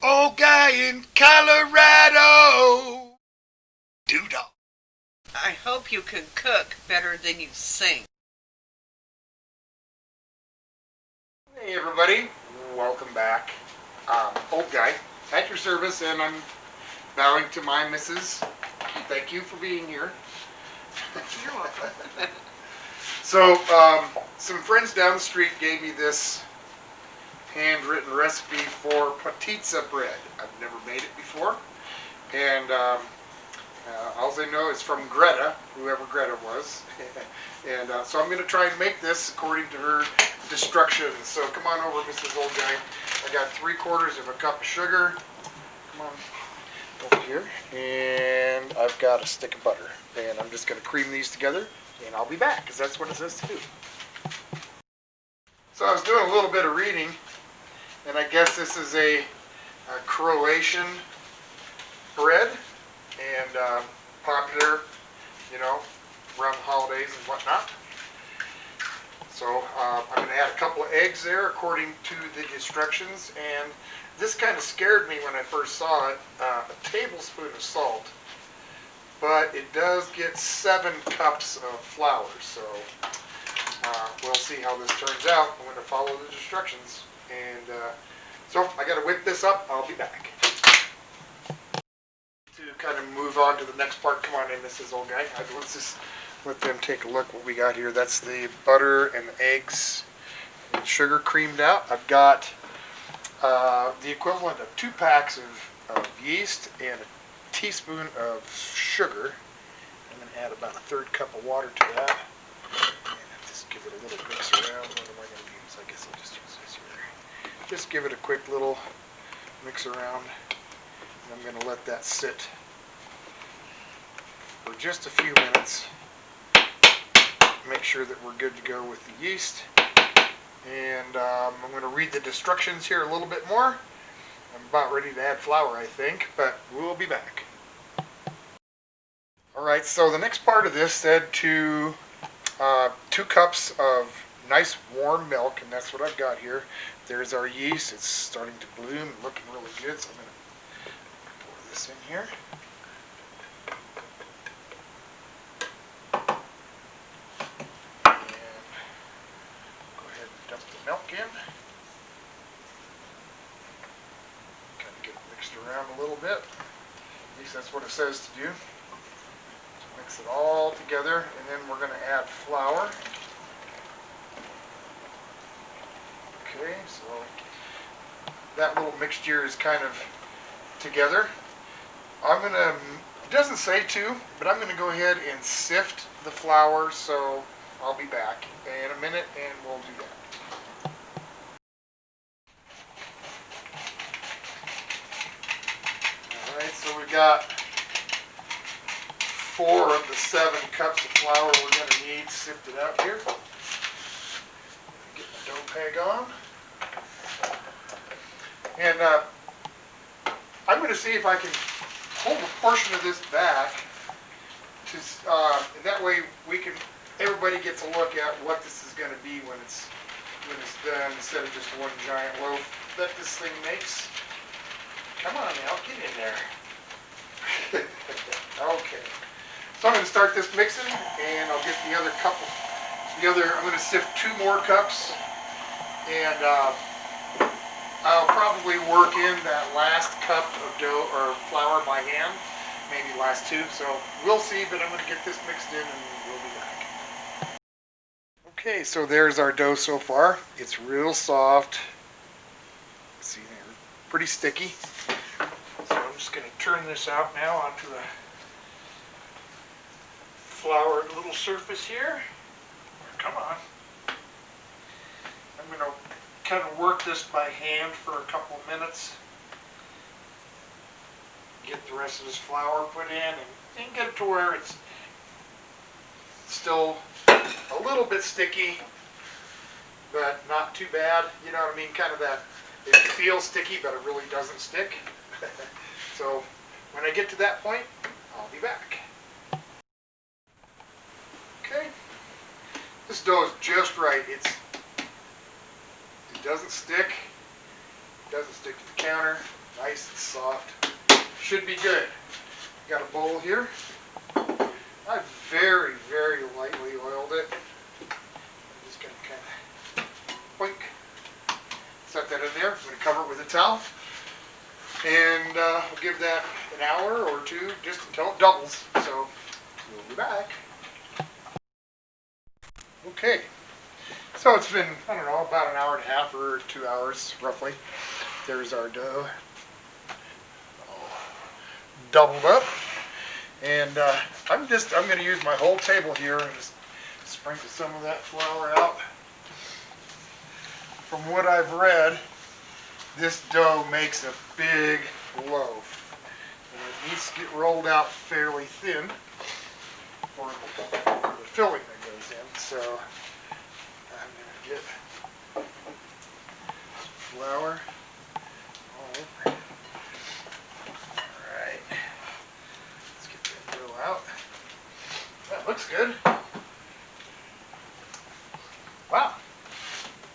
Old guy in Colorado. Doodle. I hope you can cook better than you sing. Hey everybody, welcome back. Old guy at your service, and I'm bowing to my missus. Thank you for being here. You're welcome. So, some friends down the street gave me this handwritten recipe for Potica Bread. I've never made it before, and all I know is from Greta, whoever Greta was. And so I'm going to try and make this according to her instructions. So come on over, Mrs. Old Guy. I got 3/4 of a cup of sugar. Come on over here. And I've got a stick of butter. And I'm just going to cream these together, and I'll be back, because that's what it says to do. So I was doing a little bit of reading, and I guess this is a Croatian bread, and popular, around the holidays and whatnot. So I'm going to add a couple of eggs there according to the instructions, and this kind of scared me when I first saw it. A tablespoon of salt, but it does get 7 cups of flour, so we'll see how this turns out. I'm going to follow the instructions, and so I got to whip this up. I'll be back. To kind of move on to the next part. Come on in, Mrs. Old Guy. Let's just let them take a look what we got here. That's the butter and the eggs and sugar creamed out. I've got the equivalent of 2 packs of yeast and a teaspoon of sugar. I'm going to add about a 1/3 cup of water to that. And just give it a little mix around. What am I going to use? I guess I'll just use this here. Just give it a quick little mix around. And I'm going to let that sit for just a few minutes. Make sure that we're good to go with the yeast. And I'm going to read the instructions here a little bit more. I'm about ready to add flour, I think, but we'll be back. Alright, so the next part of this said to 2 cups of nice warm milk, and that's what I've got here. There's our yeast. It's starting to bloom and looking really good, so I'm going to pour this in here. Dump the milk in. Kind of get it mixed around a little bit. At least that's what it says to do. So mix it all together, and then we're going to add flour. Okay, so that little mixture is kind of together. I'm going to, it doesn't say to, but I'm going to go ahead and sift the flour, so I'll be back in a minute and we'll do that. So we've got 4 of the 7 cups of flour we're going to need sifted out here. Get my dough peg on. And I'm going to see if I can hold a portion of this back. That way everybody gets a look at what this is going to be when it's done, instead of just one giant loaf that this thing makes. Come on now, get in there. Okay, so I'm going to start this mixing, and I'll get the other couple. I'm going to sift 2 more cups, and I'll probably work in that last cup of dough or flour by hand, maybe last 2. So we'll see, but I'm going to get this mixed in, and we'll be back. Okay, so there's our dough so far. It's real soft. See, pretty sticky. I'm just going to turn this out now onto the floured little surface here. Come on. I'm going to kind of work this by hand for a couple of minutes. Get the rest of this flour put in and get it to where it's still a little bit sticky, but not too bad. You know what I mean? Kind of that, it feels sticky, but it really doesn't stick. So when I get to that point, I'll be back. Okay, this dough is just right. It doesn't stick, Doesn't stick to the counter. Nice and soft. Should be good. Got a bowl here. I very, very lightly oiled it. I'm just going to kind of boink. Set that in there. I'm going to cover it with a towel. And I'll give that an hour or two just until it doubles. So we'll be back. Okay. So it's been, I don't know, about an hour and a half or 2 hours roughly. There's our dough. Doubled up. And I'm going to use my whole table here and just sprinkle some of that flour out. From what I've read, this dough makes a big loaf. And it needs to get rolled out fairly thin for the filling that goes in. So I'm going to get some flour all over. Alright. Let's get that dough out. That looks good. Wow.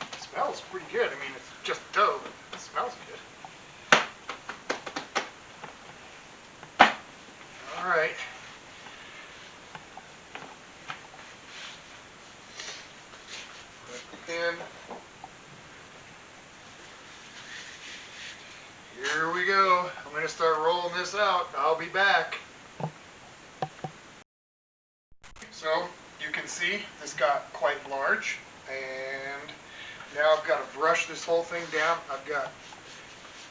It smells pretty good. I mean, it's just dough, but it smells good. Alright. And here we go. I'm going to start rolling this out. I'll be back. So you can see this got quite large, and now I've got to brush this whole thing down. I've got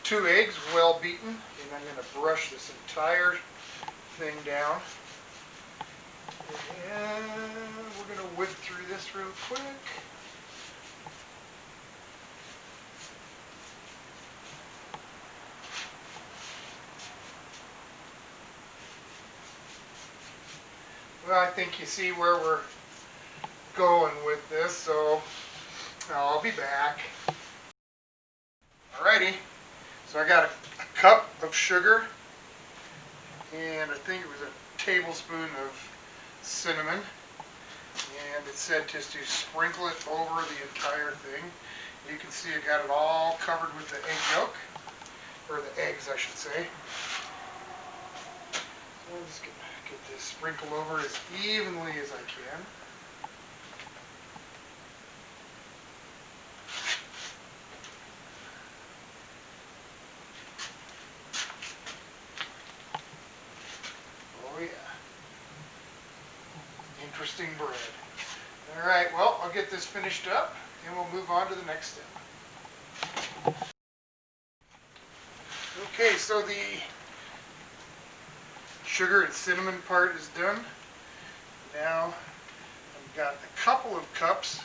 2 eggs well beaten, and I'm going to brush this entire thing down. And we're going to whip through this real quick. Well, I think you see where we're going with this, so I'll be back. Alrighty, so I got a cup of sugar, and I think it was a tablespoon of cinnamon, and it said just to sprinkle it over the entire thing. You can see I got it all covered with the egg yolk, or the eggs I should say. So I'm just going to get this sprinkled over as evenly as I can. Oh yeah. Interesting bread. Alright, well, I'll get this finished up and we'll move on to the next step. Okay, so the sugar and cinnamon part is done. Now I've got a couple of cups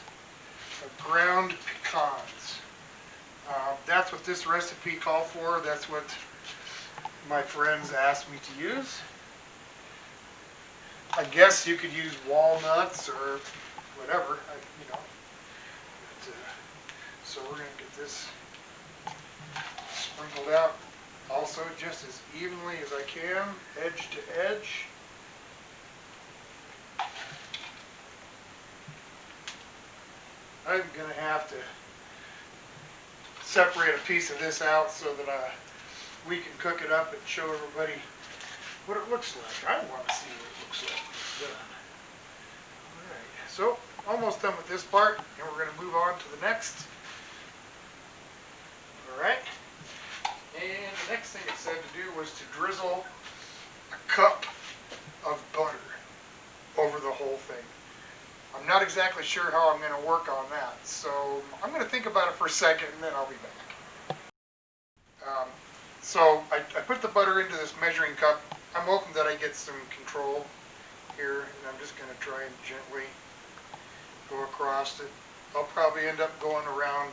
of ground pecans. That's what this recipe called for. That's what my friends asked me to use. I guess you could use walnuts or whatever, you know. But, so we're going to get this sprinkled out also just as evenly as I can, edge to edge. I'm going to have to separate a piece of this out so that we can cook it up and show everybody what it looks like. I want to see what it looks like when it's done. Alright, so almost done with this part, and we're going to move on to the next. Alright, and the next thing it said to do was to drizzle a cup of butter over the whole thing. I'm not exactly sure how I'm going to work on that, so I'm going to think about it for a second and then I'll be back. So I put the butter into this measuring cup. I'm hoping that I get some control here, and I'm just going to try and gently go across it. I'll probably end up going around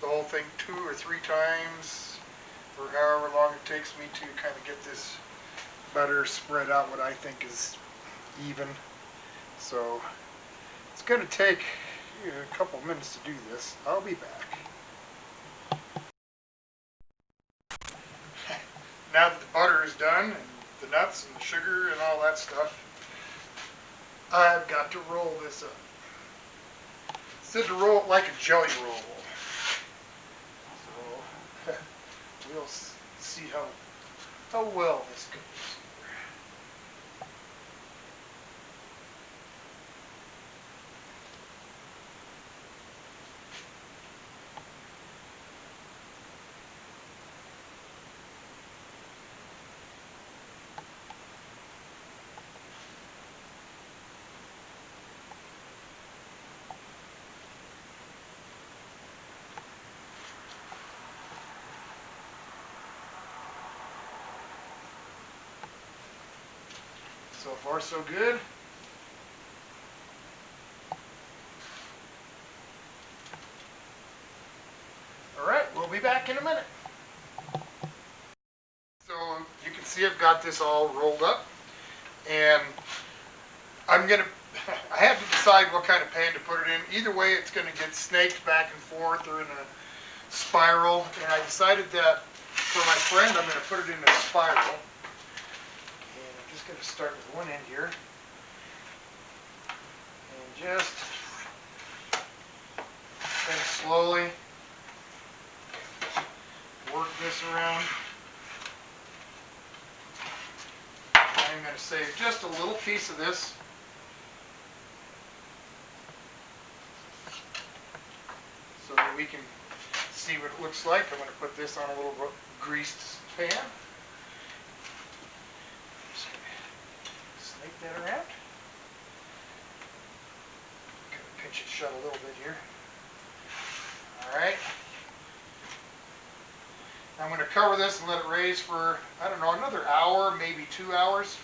the whole thing 2 or 3 times, or however long it takes me to kind of get this butter spread out what I think is even. So it's going to take a couple minutes to do this. I'll be back. Now that the butter is done, and the nuts and the sugar and all that stuff, I've got to roll this up. It said to roll it like a jelly roll. So we'll see how well this goes. So far, so good. All right, we'll be back in a minute. So you can see I've got this all rolled up, and I'm gonna, I have to decide what kind of pan to put it in. Either way, it's gonna get snaked back and forth or in a spiral, and I decided that for my friend, I'm gonna put it in a spiral. And I'm just gonna start with one end here. And just kind of slowly work this around. I'm going to save just a little piece of this. So that we can see what it looks like. I'm going to put this on a little greased pan. Just going to snake that around. Kind of pinch it shut a little bit here. Alright. I'm going to cover this and let it raise for, I don't know, another hour, maybe 2 hours.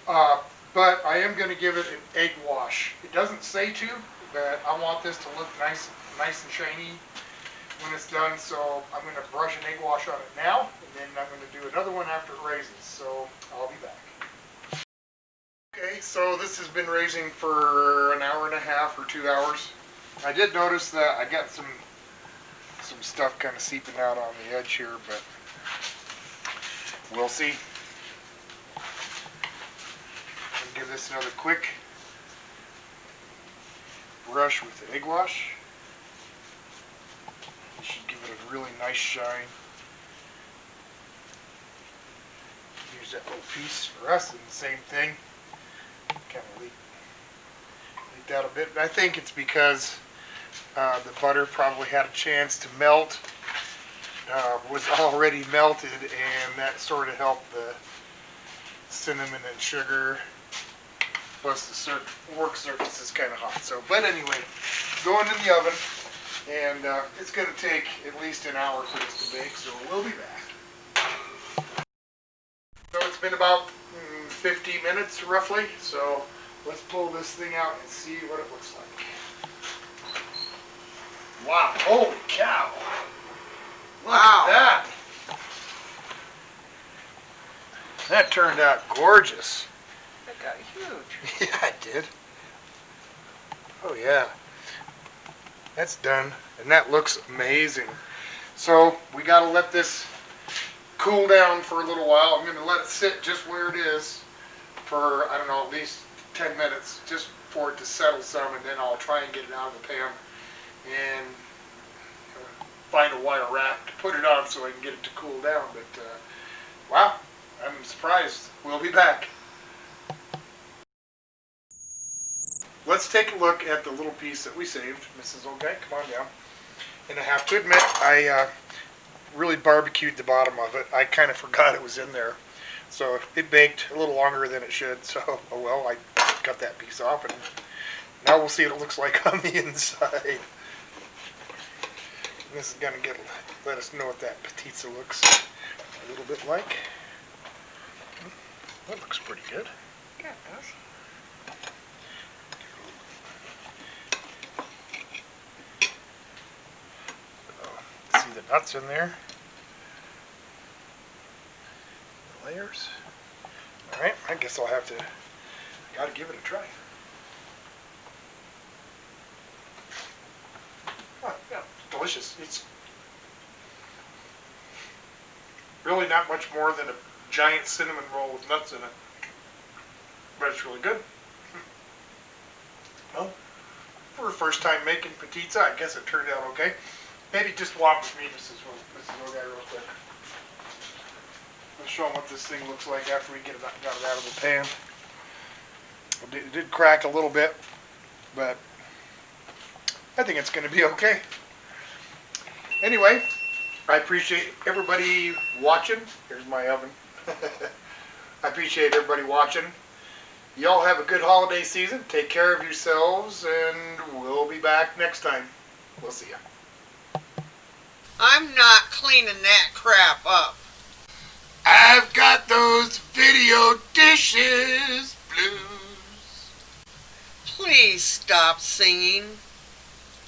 But I am going to give it an egg wash. It doesn't say to, but I want this to look nice and shiny when it's done. So I'm going to brush an egg wash on it now, and then I'm going to do another one after it raises. So I'll be back. Okay, so this has been raising for an hour and a half or 2 hours. I did notice that I got some stuff kind of seeping out on the edge here, but we'll see. I'll give this another quick brush with the egg wash. This should give it a really nice shine. Use that little piece for us, and the same thing. Kind of leaked out a bit, but I think it's because the butter probably had a chance to melt, was already melted, and that sort of helped the cinnamon and sugar. Plus the work surface is kind of hot. So, but anyway, going in the oven, and it's going to take at least an hour for this to bake. So we'll be back. So it's been about 50 minutes roughly. So let's pull this thing out and see what it looks like. Wow, holy cow. Look at that. That turned out gorgeous. That got huge. Yeah, it did. Oh yeah. That's done, and that looks amazing. So we got to let this cool down for a little while. I'm going to let it sit just where it is for, I don't know, at least 10 minutes, just for it to settle some, and then I'll try and get it out of the pan and find a wire rack to put it on so I can get it to cool down. But wow, I'm surprised. We'll be back. Let's take a look at the little piece that we saved. Mrs. Okay, come on down. And I have to admit, I really barbecued the bottom of it. I kind of forgot it was in there. So it baked a little longer than it should. So, oh well, I cut that piece off, and now we'll see what it looks like on the inside. This is going to let us know what that pizza looks a little bit like. That looks pretty good. Yeah, it does. See the nuts in there. The layers. Alright, I guess I'll have to, gotta give it a try. Oh, yeah, it's delicious. It's really not much more than a giant cinnamon roll with nuts in it. But it's really good. Well, for a first time making pizza, I guess it turned out okay. Maybe just walk with me, Mrs. O'Guy, real quick. show them what this thing looks like after we got it out of the pan. It did crack a little bit, but I think it's going to be okay. Anyway, I appreciate everybody watching. Here's my oven. I appreciate everybody watching. Y'all have a good holiday season. Take care of yourselves, and we'll be back next time. We'll see ya. I'm not cleaning that crap up. I've got those video dishes blues. Please stop singing.